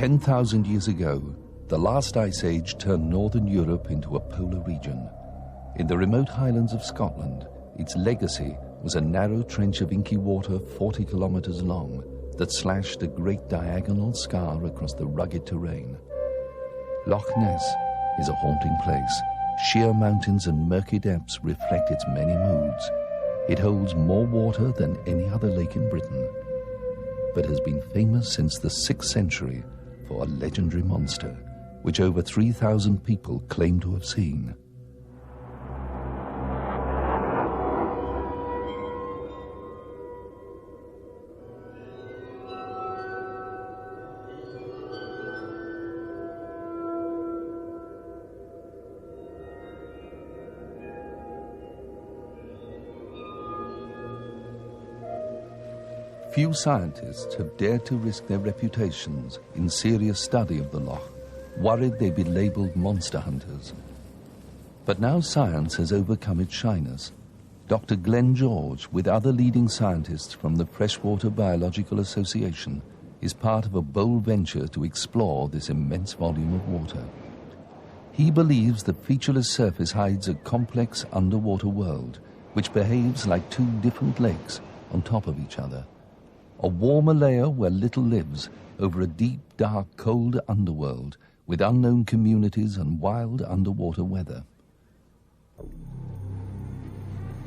10,000 years ago, the last ice age turned northern Europe into a polar region. In the remote highlands of Scotland, its legacy was a narrow trench of inky water 40 kilometers long that slashed a great diagonal scar across the rugged terrain. Loch Ness is a haunting place. Sheer mountains and murky depths reflect its many moods. It holds more water than any other lake in Britain, but has been famous since the 6th century for a legendary monster, which over 3,000 people claim to have seen. Few scientists have dared to risk their reputations in serious study of the loch, worried they'd be labelled monster hunters. But now science has overcome its shyness. Dr. Glenn George, with other leading scientists from the Freshwater Biological Association, is part of a bold venture to explore this immense volume of water. He believes the featureless surface hides a complex underwater world, which behaves like two different lakes on top of each other. A warmer layer where little lives over a deep, dark, cold underworld with unknown communities and wild underwater weather.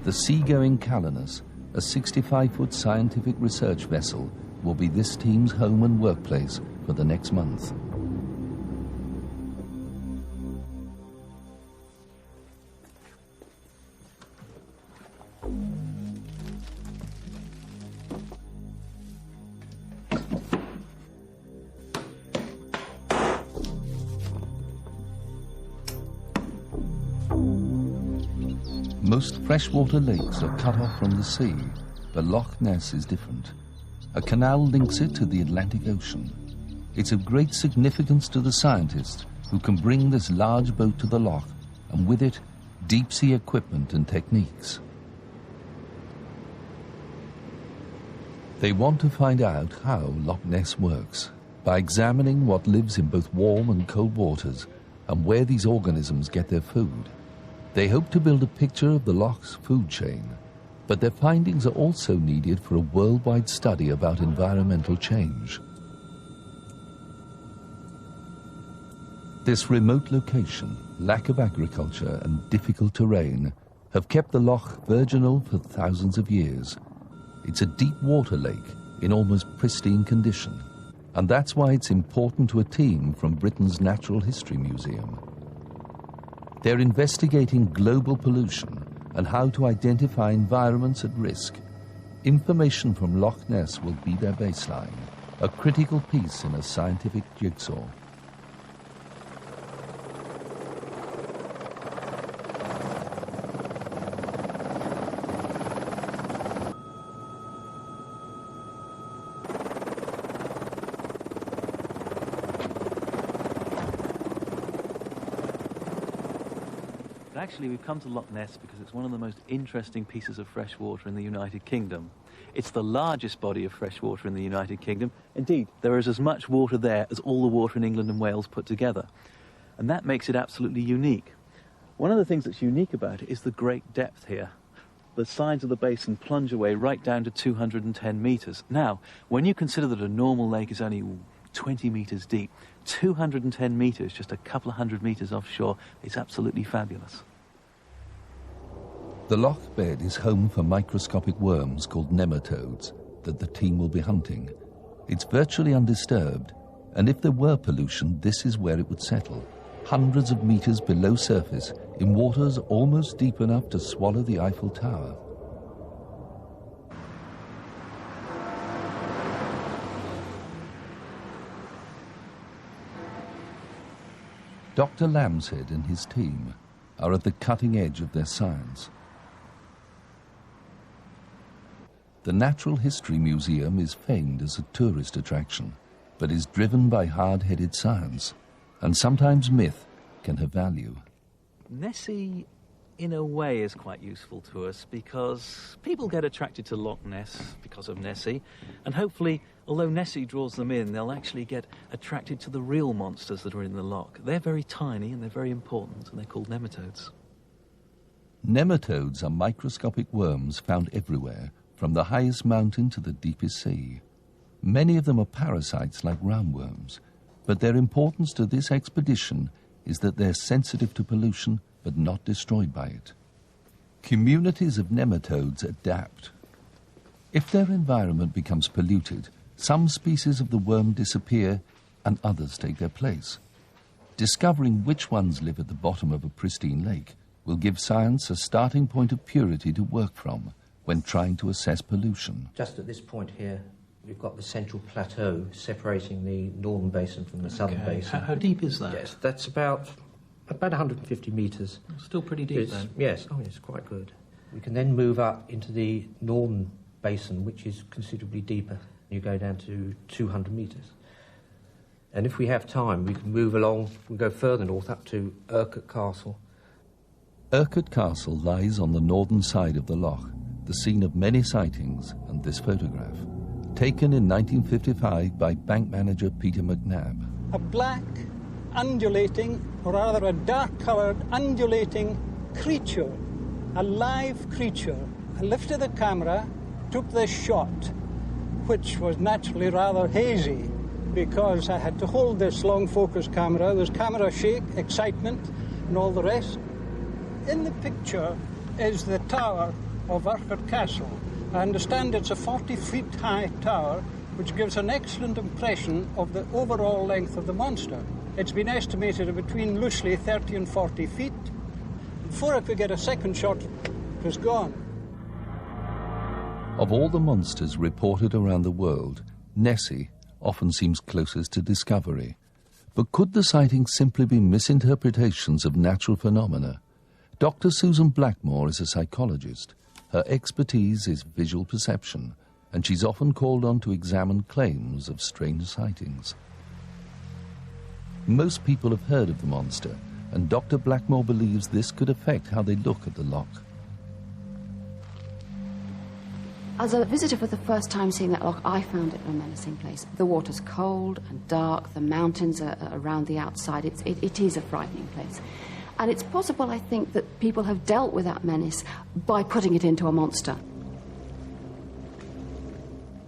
The seagoing Calanus, a 65-foot scientific research vessel, will be this team's home and workplace for the next month. Most freshwater lakes are cut off from the sea, but Loch Ness is different. A canal links it to the Atlantic Ocean. It's of great significance to the scientists who can bring this large boat to the loch, and with it, deep-sea equipment and techniques. They want to find out how Loch Ness works by examining what lives in both warm and cold waters and where these organisms get their food. They hope to build a picture of the loch's food chain, but their findings are also needed for a worldwide study about environmental change. This remote location, lack of agriculture and difficult terrain have kept the loch virginal for thousands of years. It's a deep water lake in almost pristine condition, and that's why it's important to a team from Britain's Natural History Museum. They're investigating global pollution and how to identify environments at risk. Information from Loch Ness will be their baseline, a critical piece in a scientific jigsaw. Actually, we've come to Loch Ness because it's one of the most interesting pieces of fresh water in the United Kingdom. It's the largest body of fresh water in the United Kingdom. Indeed, there is as much water there as all the water in England and Wales put together. And that makes it absolutely unique. One of the things that's unique about it is the great depth here. The sides of the basin plunge away right down to 210 metres. Now, when you consider that a normal lake is only 20 metres deep, 210 metres, just a couple of hundred metres offshore, is absolutely fabulous. The loch bed is home for microscopic worms called nematodes that the team will be hunting. It's virtually undisturbed, and if there were pollution, this is where it would settle, hundreds of meters below surface, in waters almost deep enough to swallow the Eiffel Tower. Dr. Lambshead and his team are at the cutting edge of their science. The Natural History Museum is famed as a tourist attraction, but is driven by hard-headed science, and sometimes myth can have value. Nessie in a way, is quite useful to us because people get attracted to Loch Ness because of Nessie, and hopefully, although Nessie draws them in, they'll actually get attracted to the real monsters that are in the loch. They're very tiny and they're very important, and they're called nematodes. Nematodes are microscopic worms found everywhere, from the highest mountain to the deepest sea. Many of them are parasites like roundworms, but their importance to this expedition is that they're sensitive to pollution but not destroyed by it. Communities of nematodes adapt. If their environment becomes polluted, some species of the worm disappear and others take their place. Discovering which ones live at the bottom of a pristine lake will give science a starting point of purity to work from when trying to assess pollution. Just at this point here, we've got the central plateau separating the northern basin from the southern basin. How deep is that? Yes, that's about 150 metres. Still pretty deep then? Yes, it's quite good. We can then move up into the northern basin, which is considerably deeper. You go down to 200 metres. And if we have time, we can move along, we go further north up to Urquhart Castle. Urquhart Castle lies on the northern side of the loch, the scene of many sightings and this photograph, taken in 1955 by bank manager Peter McNabb. A black, undulating, or rather a dark-coloured, undulating creature, a live creature. I lifted the camera, took this shot, which was naturally rather hazy because I had to hold this long focus camera. There's camera shake, excitement, and all the rest. In the picture is the tower of Urquhart Castle. I understand it's a 40-feet high tower, which gives an excellent impression of the overall length of the monster. It's been estimated at between loosely 30 and 40 feet. Before I could get a second shot, it was gone. Of all the monsters reported around the world, Nessie often seems closest to discovery. But could the sightings simply be misinterpretations of natural phenomena? Dr. Susan Blackmore is a psychologist. Her expertise is visual perception, and she's often called on to examine claims of strange sightings. Most people have heard of the monster, and Dr. Blackmore believes this could affect how they look at the loch. As a visitor for the first time seeing that loch, I found it a menacing place. The water's cold and dark, the mountains are around the outside. It is a frightening place. And it's possible, I think, that people have dealt with that menace by putting it into a monster.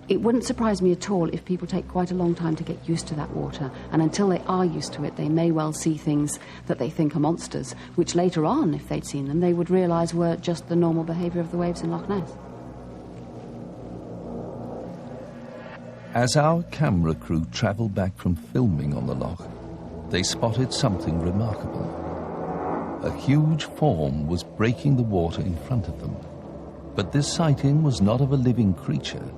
It wouldn't surprise me at all if people take quite a long time to get used to that water, and until they are used to it, they may well see things that they think are monsters, which later on, if they'd seen them, they would realise were just the normal behaviour of the waves in Loch Ness. As our camera crew travelled back from filming on the loch, they spotted something remarkable. A huge form was breaking the water in front of them. But this sighting was not of a living creature.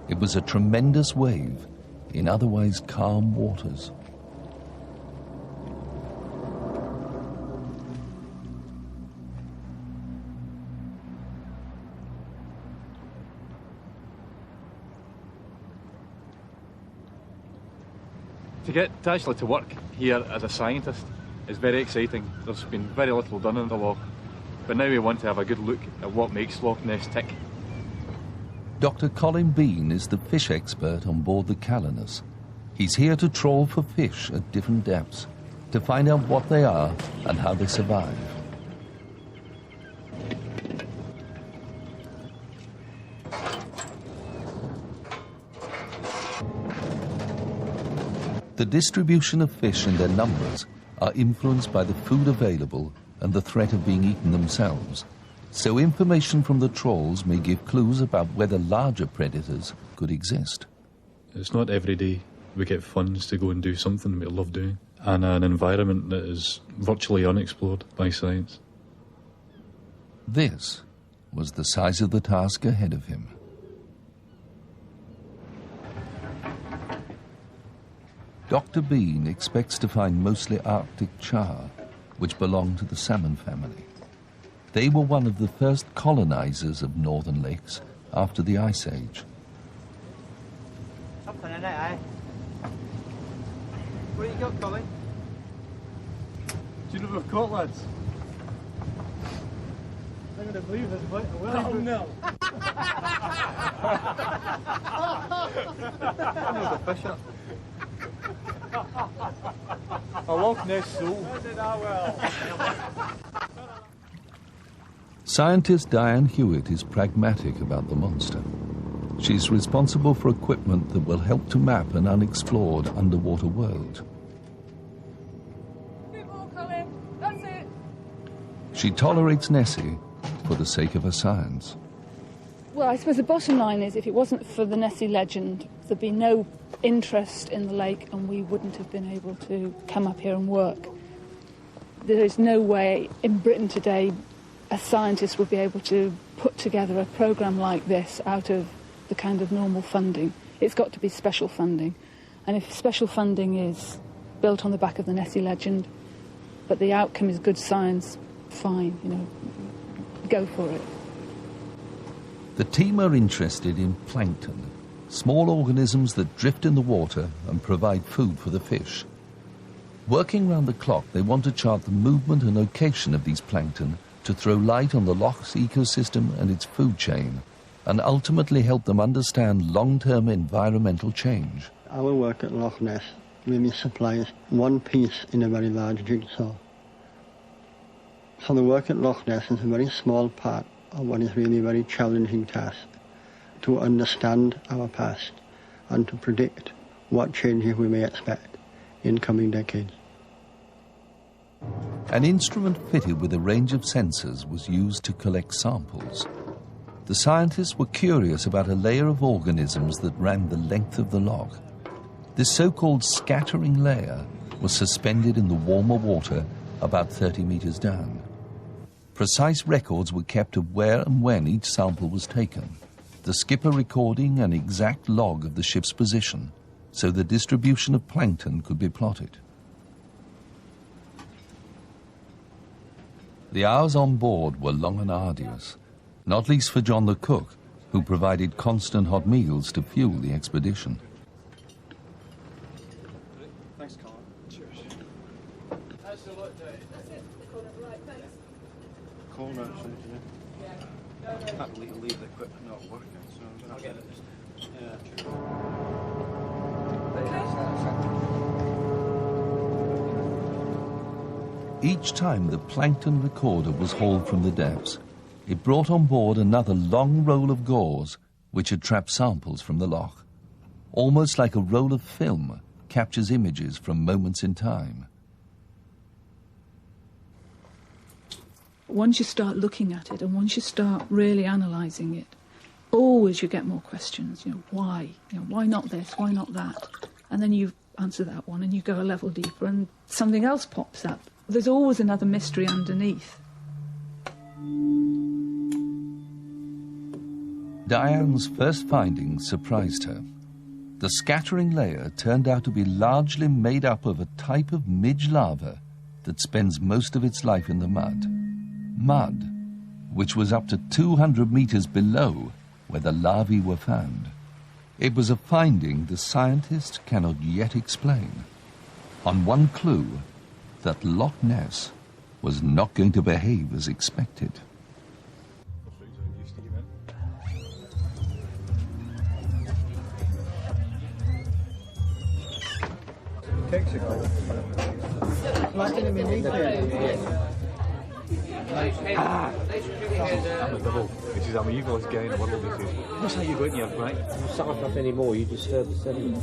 It was a tremendous wave in otherwise calm waters. To actually to work here as a scientist is very exciting. There's been very little done in the loch, but now we want to have a good look at what makes Loch Ness tick. Dr. Colin Bean is the fish expert on board the Calanus. He's here to trawl for fish at different depths, to find out what they are and how they survive. The distribution of fish and their numbers are influenced by the food available and the threat of being eaten themselves. So information from the trawls may give clues about whether larger predators could exist. It's not every day we get funds to go and do something we love doing, and an environment that is virtually unexplored by science. This was the size of the task ahead of him. Dr. Bean expects to find mostly Arctic char, which belong to the salmon family. They were one of the first colonizers of northern lakes after the Ice Age. Something in it, eh? What do you got, Colin? Do you know what we've caught, lads? I'm going to believe this, but oh no! I the fish up. A Loch Ness Soul. Scientist Diane Hewitt is pragmatic about the monster. She's responsible for equipment that will help to map an unexplored underwater world. Bit more, Colin. That's it. She tolerates Nessie for the sake of her science. Well, I suppose the bottom line is if it wasn't for the Nessie legend, there'd be no interest in the lake and we wouldn't have been able to come up here and work. There is no way in Britain today a scientist would be able to put together a programme like this out of the kind of normal funding. It's got to be special funding. And if special funding is built on the back of the Nessie legend, but the outcome is good science, fine, you know, go for it. The team are interested in plankton, small organisms that drift in the water and provide food for the fish. Working round the clock, they want to chart the movement and location of these plankton to throw light on the loch's ecosystem and its food chain, and ultimately help them understand long-term environmental change. Our work at Loch Ness really supplies one piece in a very large jigsaw. So the work at Loch Ness is a very small part of what is really a very challenging task, to understand our past and to predict what changes we may expect in coming decades. An instrument fitted with a range of sensors was used to collect samples. The scientists were curious about a layer of organisms that ran the length of the loch. This so-called scattering layer was suspended in the warmer water about 30 meters down. Precise records were kept of where and when each sample was taken, the skipper recording an exact log of the ship's position, so the distribution of plankton could be plotted. The hours on board were long and arduous, not least for John the cook, who provided constant hot meals to fuel the expedition. Thanks, Colin. Cheers. That's the lot, Dave. That's it. Right, thanks. Colin actually, yeah. I can't believe the equipment not working, so I'm going to get it. Yeah, Each time the plankton recorder was hauled from the depths, it brought on board another long roll of gauze which had trapped samples from the loch. Almost like a roll of film, captures images from moments in time. Once you start looking at it and once you start really analysing it, always you get more questions. You know, why? You know, why not this? Why not that? And then you answer that one and you go a level deeper and something else pops up. There's always another mystery underneath. Diane's first findings surprised her. The scattering layer turned out to be largely made up of a type of midge larva that spends most of its life in the mud. Mud, which was up to 200 meters below where the larvae were found. It was a finding the scientists cannot yet explain. On one clue, that Loch Ness was not going to behave as expected. I'm a double. This is I'm evil as guy in the world. This is. That's how you go in here, right? You suck up anymore, you disturb the sediment.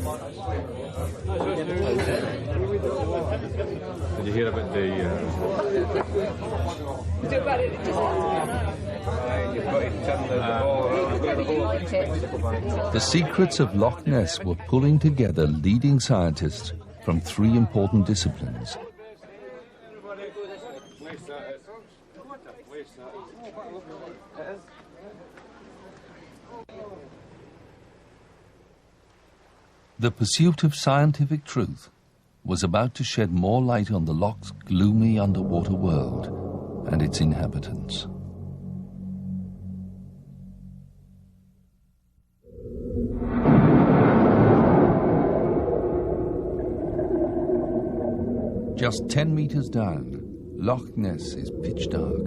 Did you hear about the? The secrets of Loch Ness were pulling together leading scientists from three important disciplines. The pursuit of scientific truth was about to shed more light on the loch's gloomy underwater world and its inhabitants. Just 10 meters down, Loch Ness is pitch dark.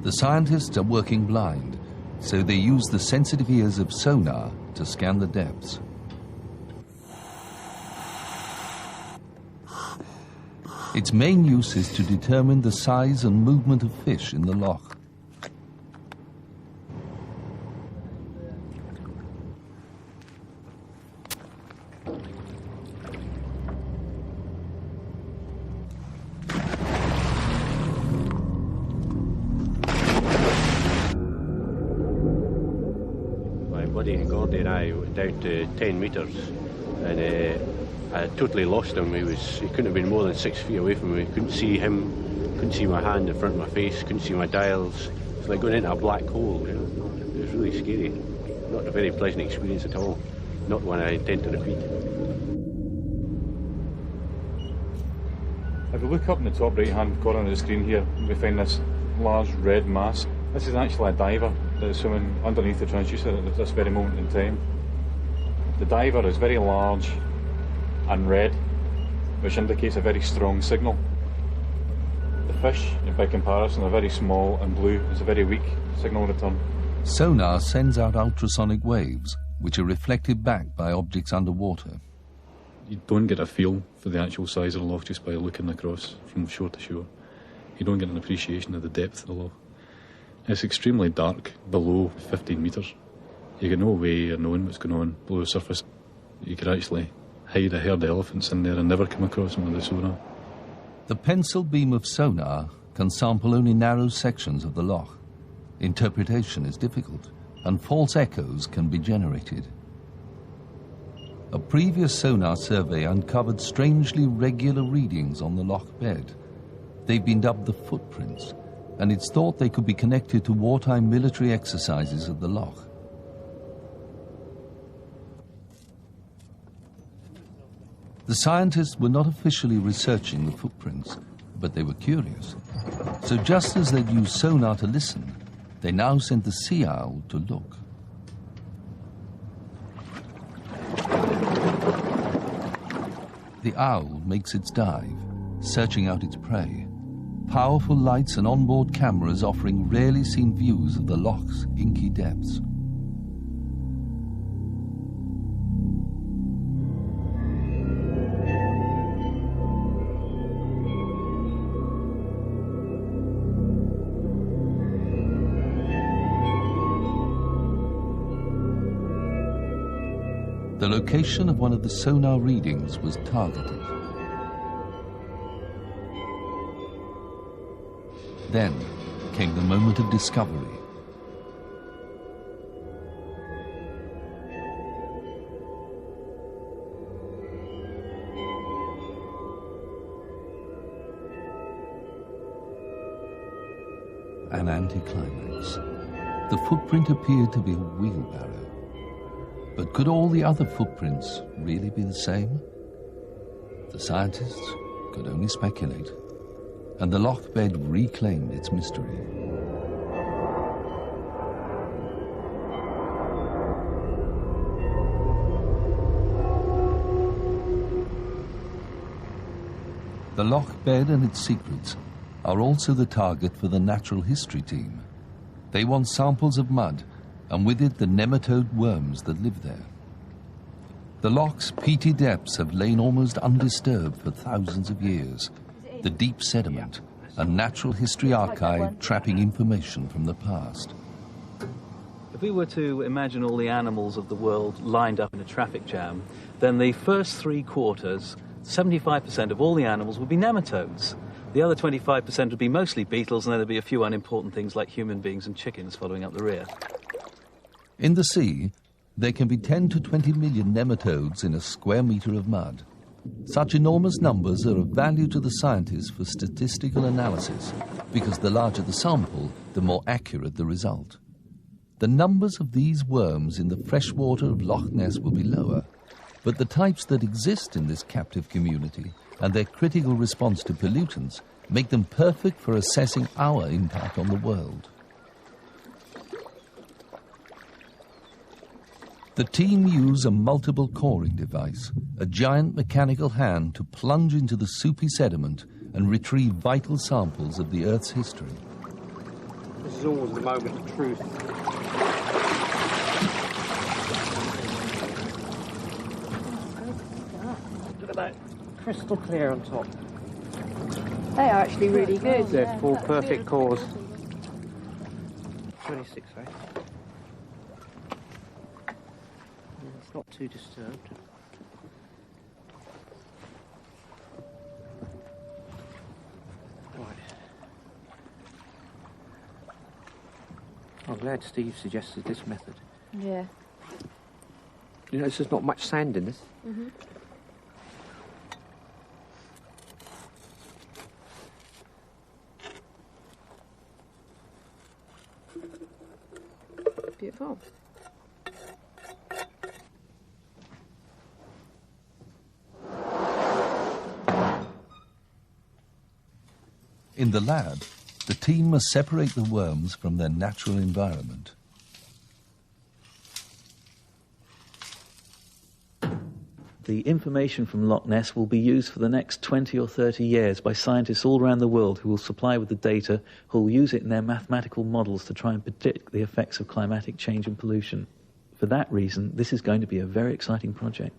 The scientists are working blind, so they use the sensitive ears of sonar to scan the depths. Its main use is to determine the size and movement of fish in the loch. Gordy and I went down to 10 metres and I totally lost him. He couldn't have been more than 6 feet away from me. Couldn't see him, couldn't see my hand in front of my face, couldn't see my dials. It's like going into a black hole, you know. It was really scary. Not a very pleasant experience at all. Not one I intend to repeat. If we look up in the top right-hand corner of the screen here, we find this large red mass. This is actually a diver that is swimming underneath the transducer at this very moment in time. The diver is very large and red, which indicates a very strong signal. The fish, by comparison, are very small and blue. It's a very weak signal return. Sonar sends out ultrasonic waves, which are reflected back by objects underwater. You don't get a feel for the actual size of the loch just by looking across from shore to shore. You don't get an appreciation of the depth of the loch. It's extremely dark below 15 metres. You get no way of knowing what's going on below the surface. You could actually hide a herd of elephants in there and never come across them with the sonar. The pencil beam of sonar can sample only narrow sections of the loch. Interpretation is difficult, and false echoes can be generated. A previous sonar survey uncovered strangely regular readings on the loch bed. They've been dubbed the footprints, and it's thought they could be connected to wartime military exercises at the loch. The scientists were not officially researching the footprints, but they were curious. So just as they'd used sonar to listen, they now sent the sea owl to look. The owl makes its dive, searching out its prey. Powerful lights and onboard cameras offering rarely seen views of the loch's inky depths. The location of one of the sonar readings was targeted. Then came the moment of discovery. An anticlimax. The footprint appeared to be a wheelbarrow. But could all the other footprints really be the same? The scientists could only speculate, and the loch bed reclaimed its mystery. The loch bed and its secrets are also the target for the natural history team. They want samples of mud, and with it the nematode worms that live there. The loch's peaty depths have lain almost undisturbed for thousands of years. The deep sediment, a natural history archive trapping information from the past. If we were to imagine all the animals of the world lined up in a traffic jam, then the first 3/4, 75% of all the animals would be nematodes. The other 25% would be mostly beetles, and then there'd be a few unimportant things like human beings and chickens following up the rear. In the sea, there can be 10 to 20 million nematodes in a square metre of mud. Such enormous numbers are of value to the scientists for statistical analysis, because the larger the sample, the more accurate the result. The numbers of these worms in the freshwater of Loch Ness will be lower, but the types that exist in this captive community and their critical response to pollutants make them perfect for assessing our impact on the world. The team use a multiple coring device, a giant mechanical hand to plunge into the soupy sediment and retrieve vital samples of the Earth's history. This is always the moment of truth. Look at that, crystal clear on top. They are actually really good. They're full perfect cores. 26, right? It's not too disturbed. Right. I'm glad Steve suggested this method. Yeah. You know, there's just not much sand in this. Mm-hmm. Beautiful. In the lab, the team must separate the worms from their natural environment. The information from Loch Ness will be used for the next 20 or 30 years by scientists all around the world who will supply with the data, who will use it in their mathematical models to try and predict the effects of climatic change and pollution. For that reason, this is going to be a very exciting project.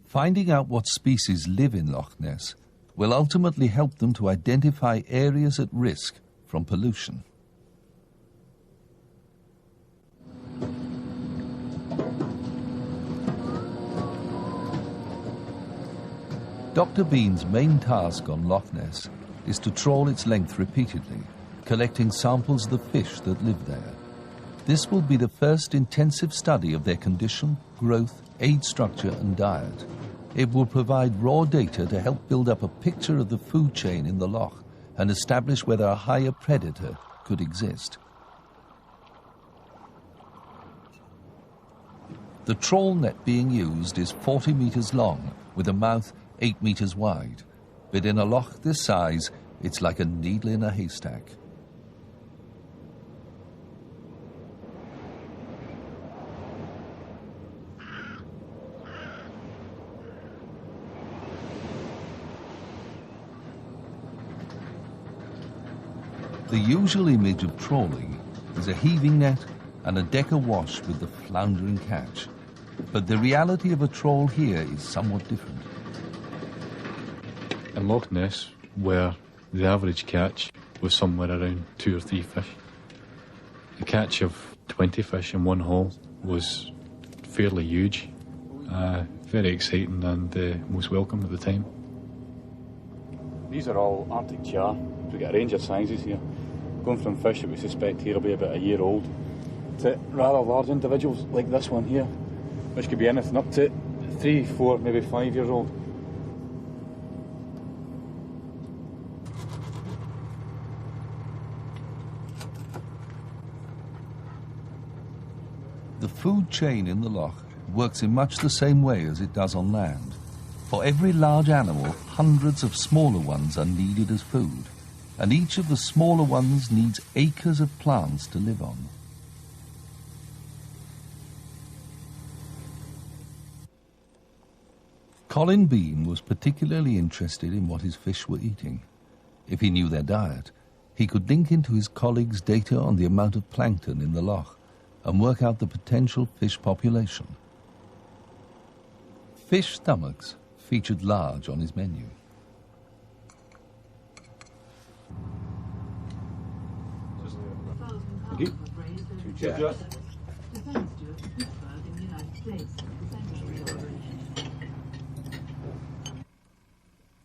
Finding out what species live in Loch Ness will ultimately help them to identify areas at risk from pollution. Dr. Bean's main task on Loch Ness is to trawl its length repeatedly, collecting samples of the fish that live there. This will be the first intensive study of their condition, growth, age structure and diet. It will provide raw data to help build up a picture of the food chain in the loch and establish whether a higher predator could exist. The trawl net being used is 40 metres long with a mouth 8 metres wide, but in a loch this size, it's like a needle in a haystack. The usual image of trawling is a heaving net and a deck awash with the floundering catch, but the reality of a trawl here is somewhat different. In Loch Ness, where the average catch was somewhere around 2 or 3 fish, the catch of 20 fish in one haul was fairly huge, very exciting and most welcome at the time. These are all Arctic char. We've got a range of sizes here, going from fish that we suspect here will be about a year old to rather large individuals like this one here, which could be anything up to 3, 4, maybe 5 years old. The food chain in the loch works in much the same way as it does on land. For every large animal, hundreds of smaller ones are needed as food, and each of the smaller ones needs acres of plants to live on. Colin Bean was particularly interested in what his fish were eating. If he knew their diet, he could link into his colleagues' data on the amount of plankton in the loch and work out the potential fish population. Fish stomachs featured large on his menu. Thank you. Cheers.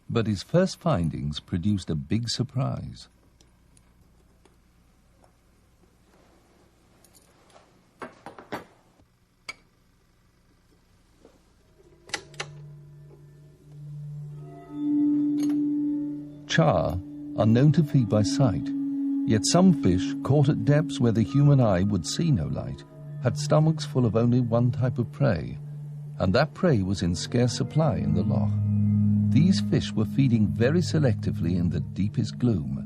But his first findings produced a big surprise. Char are known to feed by sight, yet some fish caught at depths where the human eye would see no light had stomachs full of only one type of prey, and that prey was in scarce supply in the loch. These fish were feeding very selectively in the deepest gloom.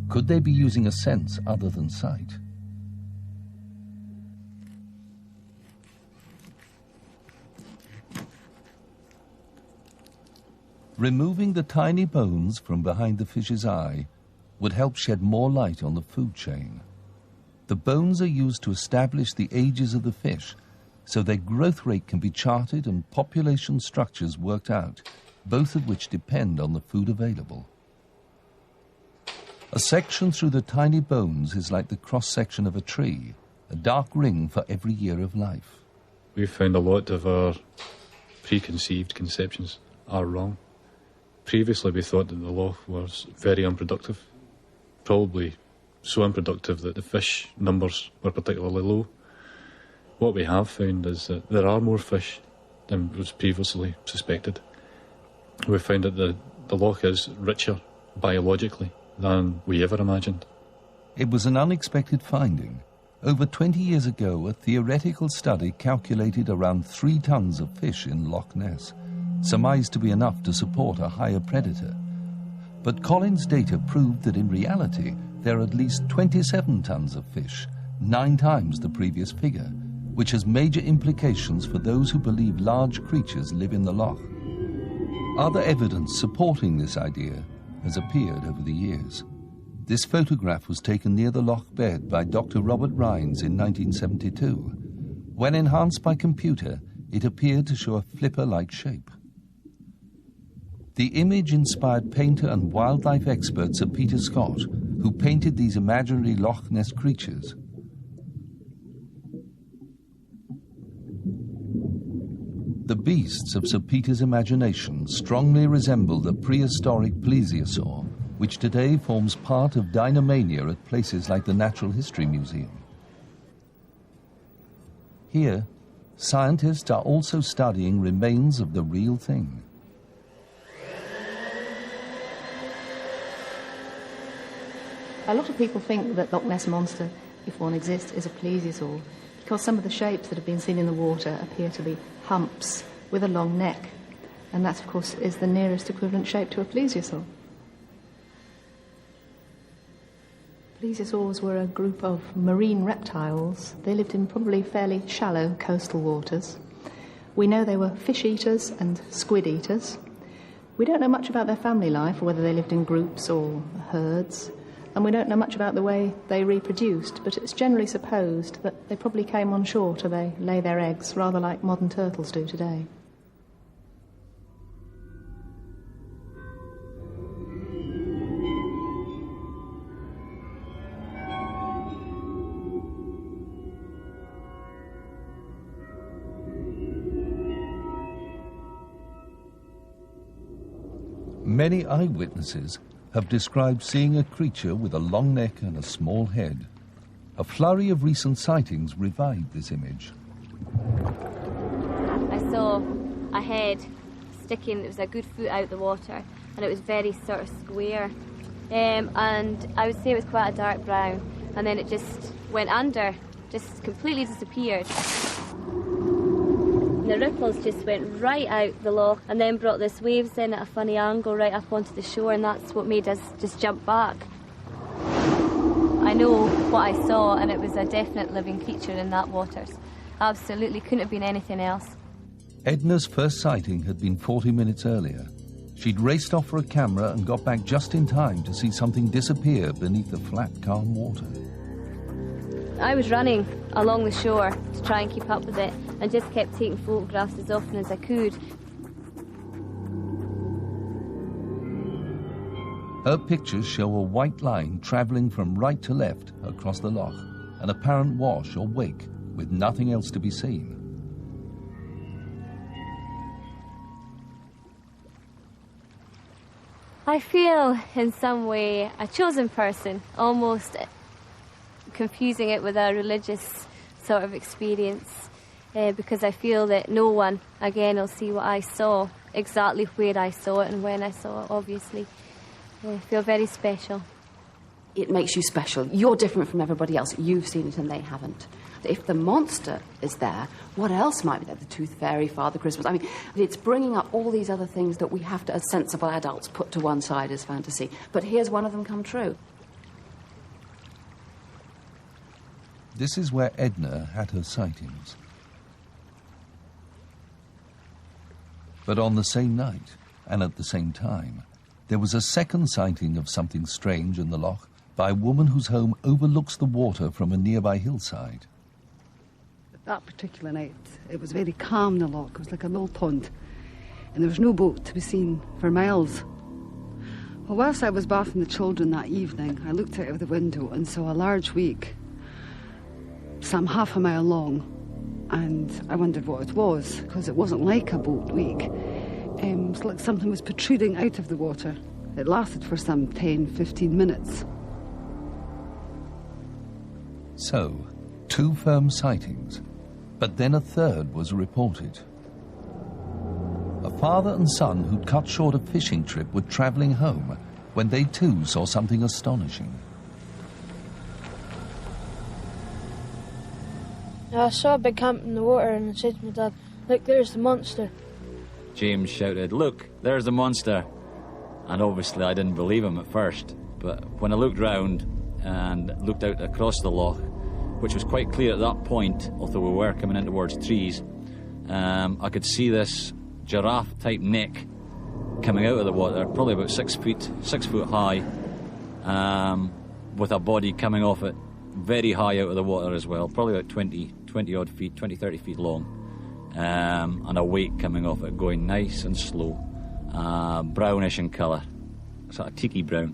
Could they be using a sense other than sight? Removing the tiny bones from behind the fish's eye, would help shed more light on the food chain. The bones are used to establish the ages of the fish, so their growth rate can be charted and population structures worked out, both of which depend on the food available. A section through the tiny bones is like the cross-section of a tree, a dark ring for every year of life. We've found a lot of our preconceived conceptions are wrong. Previously we thought that the loch was very unproductive, probably so unproductive that the fish numbers were particularly low. What we have found is that there are more fish than was previously suspected. We found that the loch is richer biologically than we ever imagined. It was an unexpected finding. Over 20 years ago, a theoretical study calculated around 3 tons of fish in Loch Ness, surmised to be enough to support a higher predator. But Collins' data proved that in reality, there are at least 27 tons of fish, 9 times the previous figure, which has major implications for those who believe large creatures live in the loch. Other evidence supporting this idea has appeared over the years. This photograph was taken near the loch bed by Dr. Robert Rhines in 1972. When enhanced by computer, it appeared to show a flipper-like shape. The image inspired painter and wildlife expert Sir Peter Scott, who painted these imaginary Loch Ness creatures. The beasts of Sir Peter's imagination strongly resemble the prehistoric plesiosaur, which today forms part of Deinomania at places like the Natural History Museum. Here, scientists are also studying remains of the real thing. A lot of people think that Loch Ness Monster, if one exists, is a plesiosaur, because some of the shapes that have been seen in the water appear to be humps with a long neck, and that, of course, is the nearest equivalent shape to a plesiosaur. Plesiosaurs were a group of marine reptiles. They lived in probably fairly shallow coastal waters. We know they were fish eaters and squid eaters. We don't know much about their family life, or whether they lived in groups or herds, and we don't know much about the way they reproduced, but it's generally supposed that they probably came on shore to lay their eggs, rather like modern turtles do today. Many eyewitnesses have described seeing a creature with a long neck and a small head. A flurry of recent sightings revived this image. I saw a head sticking, it was a good foot out the water, and it was very sort of square. And I would say it was quite a dark brown, and then it just went under, just completely disappeared. The ripples just went right out the loch and then brought this waves in at a funny angle right up onto the shore, and that's what made us just jump back. I know what I saw, and it was a definite living creature in that waters. Absolutely couldn't have been anything else. Edna's first sighting had been 40 minutes earlier. She'd raced off for a camera and got back just in time to see something disappear beneath the flat, calm water. I was running along the shore to try and keep up with it, and just kept taking photographs as often as I could. Her pictures show a white line travelling from right to left across the loch, an apparent wash or wake with nothing else to be seen. I feel in some way a chosen person, almost confusing it with a religious sort of experience, because I feel that no one, again, will see what I saw, exactly where I saw it and when I saw it, obviously. I feel very special. It makes you special. You're different from everybody else. You've seen it and they haven't. If the monster is there, what else might be there? The Tooth Fairy, Father Christmas. I mean, it's bringing up all these other things that we have to, as sensible adults, put to one side as fantasy. But here's one of them come true. This is where Edna had her sightings. But on the same night, and at the same time, there was a second sighting of something strange in the loch by a woman whose home overlooks the water from a nearby hillside. That particular night, it was very calm in the loch. It was like a mill pond, and there was no boat to be seen for miles. Well, whilst I was bathing the children that evening, I looked out of the window and saw a large wake, some half a mile long, and I wondered what it was, because it wasn't like a boat wake. It was like something was protruding out of the water. It lasted for some 10-15 minutes. So, 2 firm sightings, but then a third was reported. A father and son who'd cut short a fishing trip were travelling home when they too saw something astonishing. I saw a big hump in the water and I said to my dad, "Look, there's the monster." James shouted, "Look, there's the monster." And obviously I didn't believe him at first, but when I looked round and looked out across the loch, which was quite clear at that point, although we were coming in towards trees, I could see this giraffe-type neck coming out of the water, probably about 6 foot high, with a body coming off it very high out of the water as well, probably about 20-odd feet, 20-30 feet long, and a wake coming off it, going nice and slow, brownish in colour, sort of tiki brown.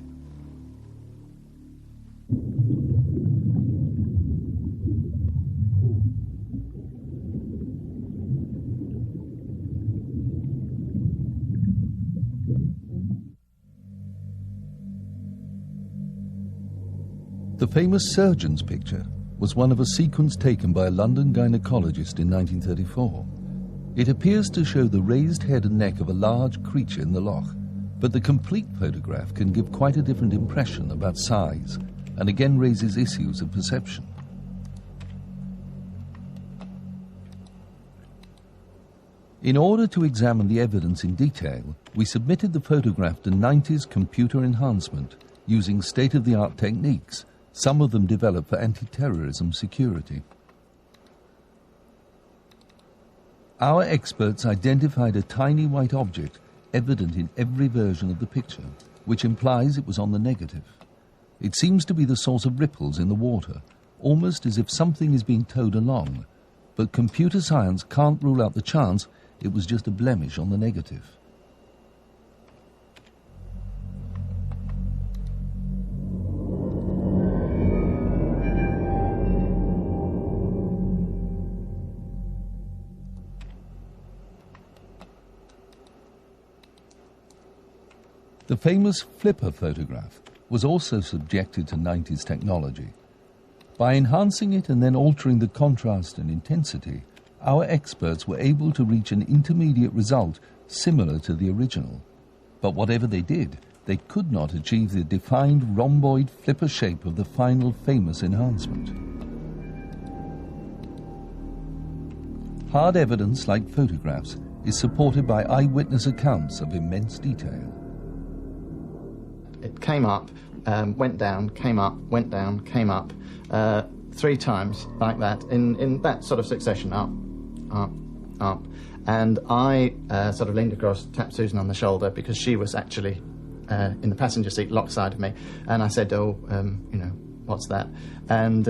The famous surgeon's picture was one of a sequence taken by a London gynecologist in 1934. It appears to show the raised head and neck of a large creature in the loch, but the complete photograph can give quite a different impression about size, and again raises issues of perception. In order to examine the evidence in detail, we submitted the photograph to 90s computer enhancement using state-of-the-art techniques, some of them developed for anti-terrorism security. Our experts identified a tiny white object evident in every version of the picture, which implies it was on the negative. It seems to be the source of ripples in the water, almost as if something is being towed along, but computer science can't rule out the chance it was just a blemish on the negative. The famous flipper photograph was also subjected to 90s technology. By enhancing it and then altering the contrast and intensity, our experts were able to reach an intermediate result similar to the original. But whatever they did, they could not achieve the defined rhomboid flipper shape of the final famous enhancement. Hard evidence, like photographs, is supported by eyewitness accounts of immense detail. It came up, went down, came up, went down, came up, 3 times like that, in that sort of succession, up, up, up. And I sort of leaned across, tapped Susan on the shoulder, because she was actually in the passenger seat, lock side of me, and I said, "Oh, you know, what's that?" And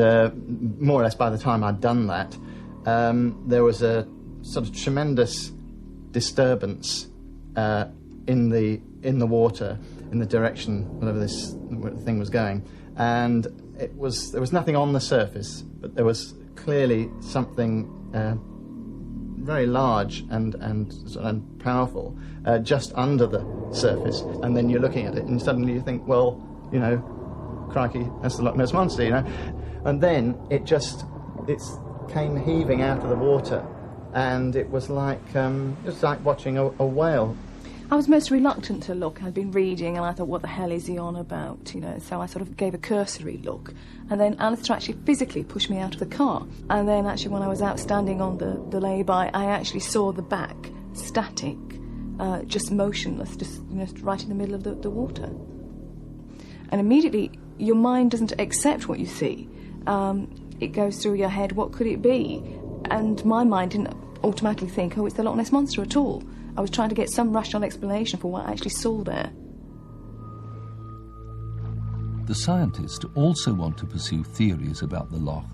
more or less by the time I'd done that, there was a sort of tremendous disturbance in the water, in the direction whatever this thing was going, and there was nothing on the surface, but there was clearly something very large and powerful just under the surface. And then you're looking at it, and suddenly you think, well, you know, crikey, that's the Loch Ness Monster, you know. And then it came heaving out of the water, and it was like watching a whale. I was most reluctant to look. I'd been reading and I thought, what the hell is he on about, you know? So I sort of gave a cursory look. And then Alistair actually physically pushed me out of the car. And then actually when I was out standing on the lay-by, I actually saw the back, static, just motionless, just right in the middle of the water. And immediately your mind doesn't accept what you see. It goes through your head, what could it be? And my mind didn't automatically think, oh, it's the Loch Ness Monster at all. I was trying to get some rational explanation for what I actually saw there. The scientists also want to pursue theories about the loch,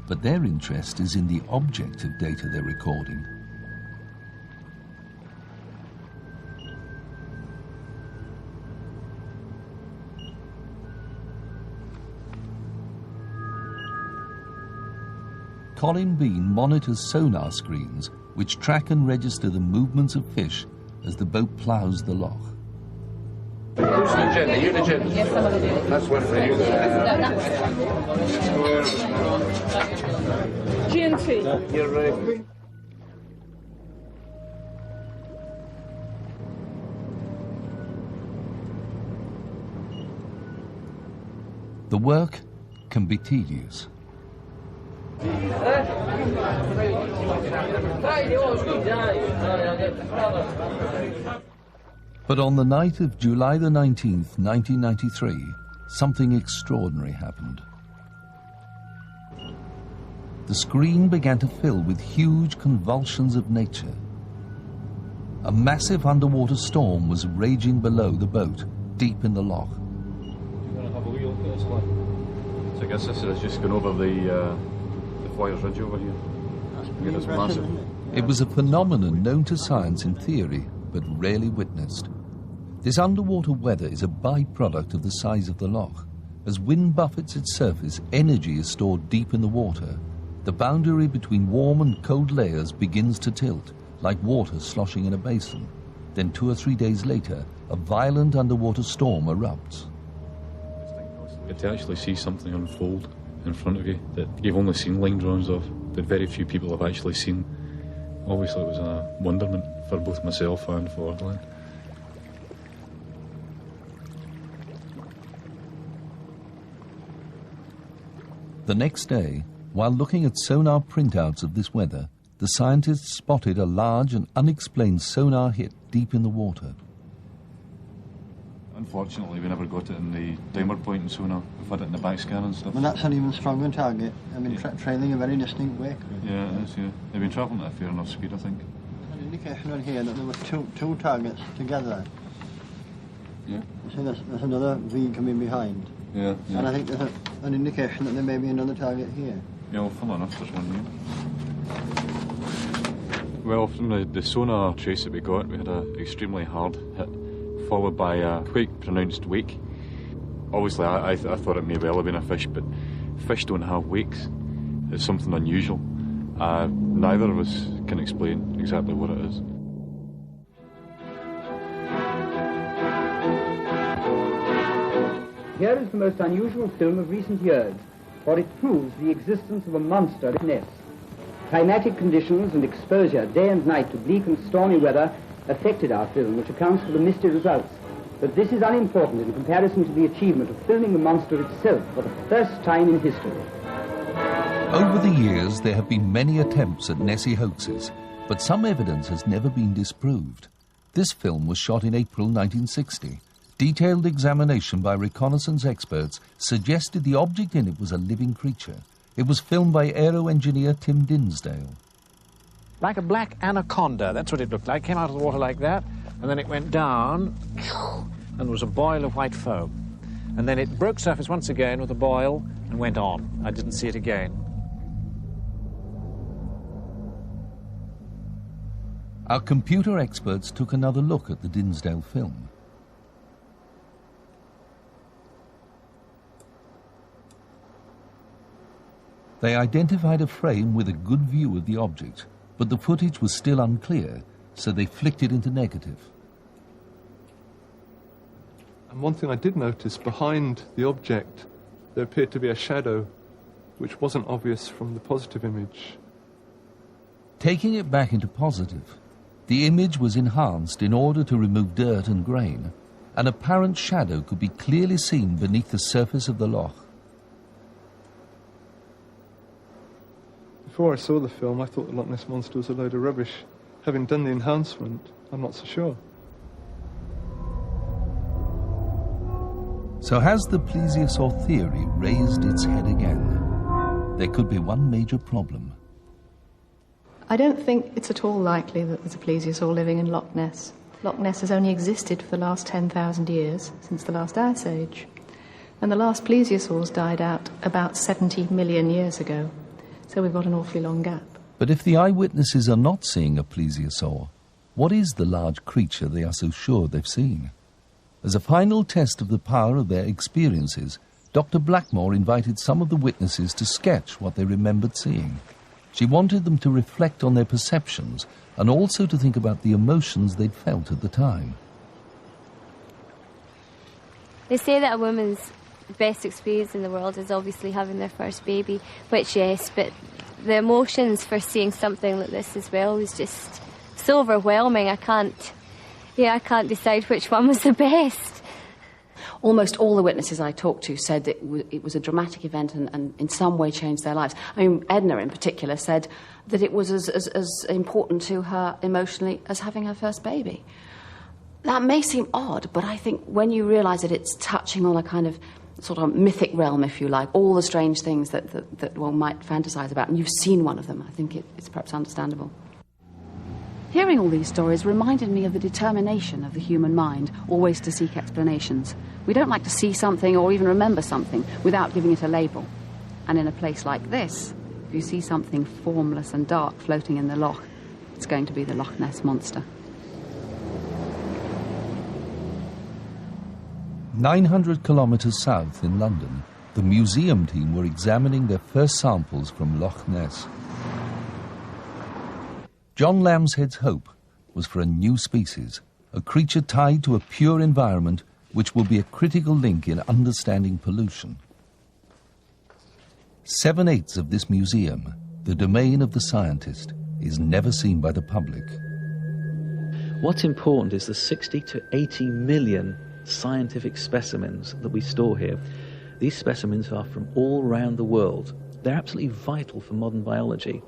but their interest is in the objective data they're recording. Colin Bean monitors sonar screens which track and register the movements of fish as the boat ploughs the loch. Who's the agenda? You the agenda? Yes, I'm the agenda. That's one for you. G&T. You're right. The work can be tedious. But on the night of July the 19th, 1993, something extraordinary happened. The screen began to fill with huge convulsions of nature. A massive underwater storm was raging below the boat, deep in the loch. You're going to have a wee look at this one. So I guess this is just going over the Flyers Ridge over here. Yeah, it's massive. It was a phenomenon known to science in theory, but rarely witnessed. This underwater weather is a byproduct of the size of the loch. As wind buffets its surface, energy is stored deep in the water. The boundary between warm and cold layers begins to tilt, like water sloshing in a basin. Then 2 or 3 days later, a violent underwater storm erupts. To actually see something unfold in front of you that you've only seen line drawings of, that very few people have actually seen. Obviously it was a wonderment for both myself and for Glenn. The next day, while looking at sonar printouts of this weather, the scientists spotted a large and unexplained sonar hit deep in the water. Unfortunately, we never got it in the dimer point and sonar. We've had it in the back scan and stuff. Well, that's an even stronger target. I mean, trailing a very distinct wake. Yeah, it is, yeah. They've been travelling at a fair enough speed, I think. There's an indication on here that there were two targets together. Yeah. You see, there's another V coming behind. Yeah, yeah. And I think there's an indication that there may be another target here. Yeah, well, funnily enough, there's one here. Well, from the sonar trace that we got, we had an extremely hard hit, followed by a quite pronounced wake. Obviously, I thought it may well have been a fish, but fish don't have wakes. It's something unusual. Neither of us can explain exactly what it is. Here is the most unusual film of recent years, for it proves the existence of a monster in Ness. Climatic conditions and exposure day and night to bleak and stormy weather affected our film, which accounts for the misty results. But this is unimportant in comparison to the achievement of filming the monster itself for the first time in history. Over the years, there have been many attempts at Nessie hoaxes, but some evidence has never been disproved. This film was shot in April 1960. Detailed examination by reconnaissance experts suggested the object in it was a living creature. It was filmed by aero engineer Tim Dinsdale. Like a black anaconda, that's what it looked like. Came out of the water like that, and then it went down, and there was a boil of white foam. And then it broke surface once again with a boil and went on. I didn't see it again. Our computer experts took another look at the Dinsdale film. They identified a frame with a good view of the object, but the footage was still unclear, so they flicked it into negative. And one thing I did notice, behind the object, there appeared to be a shadow, which wasn't obvious from the positive image. Taking it back into positive, the image was enhanced in order to remove dirt and grain. An apparent shadow could be clearly seen beneath the surface of the loch. Before I saw the film, I thought the Loch Ness Monster was a load of rubbish. Having done the enhancement, I'm not so sure. So has the plesiosaur theory raised its head again? There could be one major problem. I don't think it's at all likely that there's a plesiosaur living in Loch Ness. Loch Ness has only existed for the last 10,000 years, since the last ice age. And the last plesiosaurs died out about 70 million years ago. So we've got an awfully long gap. But if the eyewitnesses are not seeing a plesiosaur, what is the large creature they are so sure they've seen? As a final test of the power of their experiences, Dr. Blackmore invited some of the witnesses to sketch what they remembered seeing. She wanted them to reflect on their perceptions and also to think about the emotions they'd felt at the time. They say that a woman's best experience in the world is obviously having their first baby, which yes, but the emotions for seeing something like this as well is just so overwhelming. I can't decide which one was the best. Almost all the witnesses I talked to said that it was a dramatic event and in some way changed their lives. I mean, Edna in particular said that it was as important to her emotionally as having her first baby. That may seem odd, but I think when you realise that it's touching on a kind of sort of mythic realm, if you like, all the strange things that one might fantasise about, and you've seen one of them, I think it's perhaps understandable. Hearing all these stories reminded me of the determination of the human mind, always to seek explanations. We don't like to see something or even remember something without giving it a label. And in a place like this, if you see something formless and dark floating in the loch, it's going to be the Loch Ness Monster. 900 kilometres south in London, the museum team were examining their first samples from Loch Ness. John Lambshead's hope was for a new species, a creature tied to a pure environment which will be a critical link in understanding pollution. 7/8 of this museum, the domain of the scientist, is never seen by the public. What's important is the 60 to 80 million scientific specimens that we store here. These specimens are from all around the world. They're absolutely vital for modern biology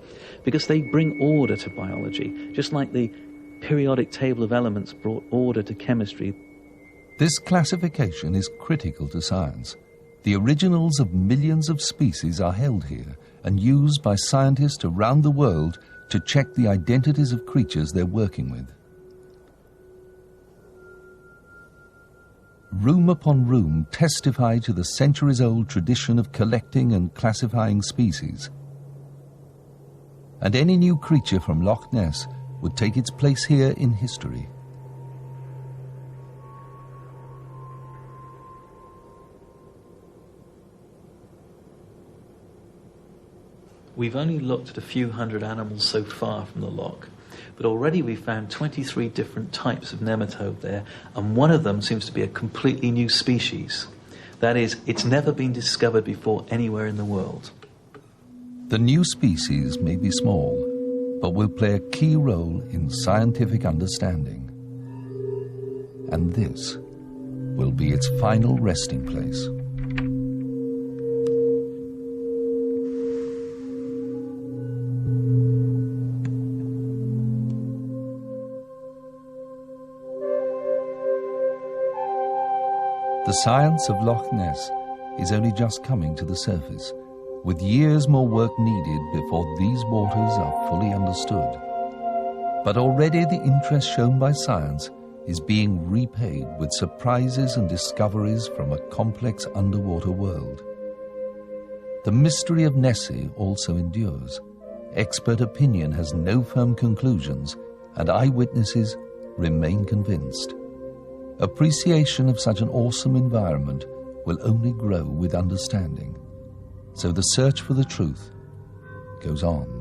because they bring order to biology, just like the periodic table of elements brought order to chemistry. This classification is critical to science. The originals of millions of species are held here and used by scientists around the world to check the identities of creatures they're working with. Room upon room testify to the centuries-old tradition of collecting and classifying species. And any new creature from Loch Ness would take its place here in history. We've only looked at a few hundred animals so far from the loch, but already we've found 23 different types of nematode there, and one of them seems to be a completely new species. That is, it's never been discovered before anywhere in the world. The new species may be small, but will play a key role in scientific understanding. And this will be its final resting place. The science of Loch Ness is only just coming to the surface, with years more work needed before these waters are fully understood. But already the interest shown by science is being repaid with surprises and discoveries from a complex underwater world. The mystery of Nessie also endures. Expert opinion has no firm conclusions, and eyewitnesses remain convinced. Appreciation of such an awesome environment will only grow with understanding. So the search for the truth goes on.